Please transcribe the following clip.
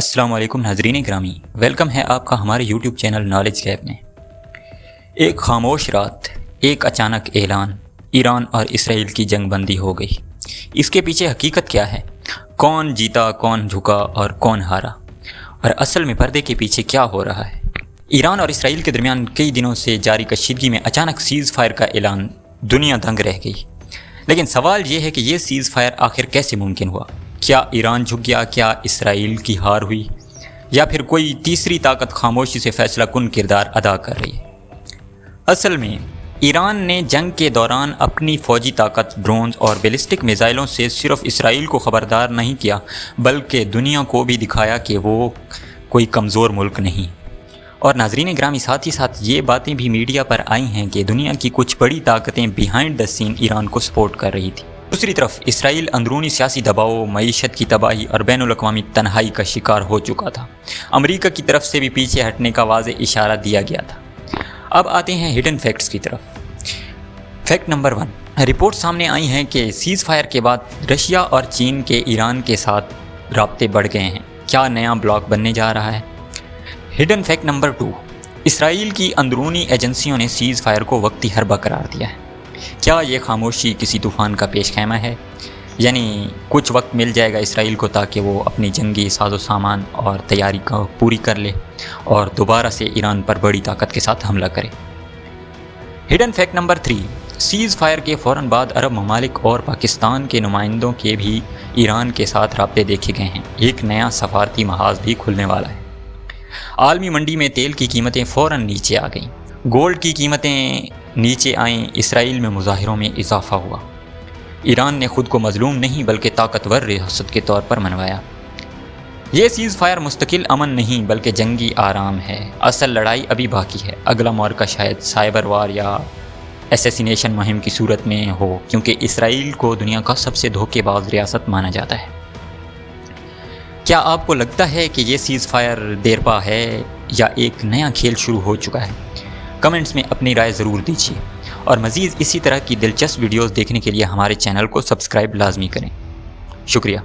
السلام علیکم ناظرین گرامی، ویلکم ہے آپ کا ہمارے یوٹیوب چینل نالج لیب میں۔ ایک خاموش رات، ایک اچانک اعلان، ایران اور اسرائیل کی جنگ بندی ہو گئی۔ اس کے پیچھے حقیقت کیا ہے؟ کون جیتا، کون جھکا اور کون ہارا؟ اور اصل میں پردے کے پیچھے کیا ہو رہا ہے؟ ایران اور اسرائیل کے درمیان کئی دنوں سے جاری کشیدگی میں اچانک سیز فائر کا اعلان، دنیا دنگ رہ گئی۔ لیکن سوال یہ ہے کہ یہ سیز فائر آخر کیسے ممکن ہوا؟ کیا ایران جھک گیا؟ کیا اسرائیل کی ہار ہوئی؟ یا پھر کوئی تیسری طاقت خاموشی سے فیصلہ کن کردار ادا کر رہی ہے؟ اصل میں ایران نے جنگ کے دوران اپنی فوجی طاقت، ڈرونز اور بیلسٹک میزائلوں سے صرف اسرائیل کو خبردار نہیں کیا، بلکہ دنیا کو بھی دکھایا کہ وہ کوئی کمزور ملک نہیں۔ اور ناظرین گرامی، ساتھ ہی ساتھ یہ باتیں بھی میڈیا پر آئی ہیں کہ دنیا کی کچھ بڑی طاقتیں بیہائنڈ دا سین ایران کو سپورٹ کر رہی تھی۔ دوسری طرف اسرائیل اندرونی سیاسی دباؤ، معیشت کی تباہی اور بین الاقوامی تنہائی کا شکار ہو چکا تھا۔ امریکہ کی طرف سے بھی پیچھے ہٹنے کا واضح اشارہ دیا گیا تھا۔ اب آتے ہیں ہڈن فیکٹس کی طرف۔ فیکٹ نمبر 1، رپورٹ سامنے آئی ہیں کہ سیز فائر کے بعد رشیا اور چین کے ایران کے ساتھ رابطے بڑھ گئے ہیں۔ کیا نیا بلاک بننے جا رہا ہے؟ ہڈن فیکٹ نمبر 2، اسرائیل کی اندرونی ایجنسیوں نے سیز فائر کو وقتی حربہ قرار دیا ہے۔ کیا یہ خاموشی کسی طوفان کا پیش خیمہ ہے؟ یعنی کچھ وقت مل جائے گا اسرائیل کو تاکہ وہ اپنی جنگی ساز و سامان اور تیاری کو پوری کر لے اور دوبارہ سے ایران پر بڑی طاقت کے ساتھ حملہ کرے۔ Hidden fact number 3، cease fire کے فوراً بعد عرب ممالک اور پاکستان کے نمائندوں کے بھی ایران کے ساتھ رابطے دیکھے گئے ہیں۔ ایک نیا سفارتی محاذ بھی کھلنے والا ہے۔ عالمی منڈی میں تیل کی قیمتیں فوراً نیچے آ گئیں، گولڈ کی قیمتیں نیچے آئیں، اسرائیل میں مظاہروں میں اضافہ ہوا۔ ایران نے خود کو مظلوم نہیں بلکہ طاقتور ریاست کے طور پر منوایا۔ یہ سیز فائر مستقل امن نہیں بلکہ جنگی آرام ہے۔ اصل لڑائی ابھی باقی ہے۔ اگلا معرکہ شاید سائبر وار یا اسیسینیشن مہم کی صورت میں ہو، کیونکہ اسرائیل کو دنیا کا سب سے دھوکے باز ریاست مانا جاتا ہے۔ کیا آپ کو لگتا ہے کہ یہ سیز فائر دیرپا ہے یا ایک نیا کھیل شروع ہو چکا ہے؟ کمنٹس میں اپنی رائے ضرور دیجیے، اور مزید اسی طرح کی دلچسپ ویڈیوز دیکھنے کے لیے ہمارے چینل کو سبسکرائب لازمی کریں۔ شکریہ۔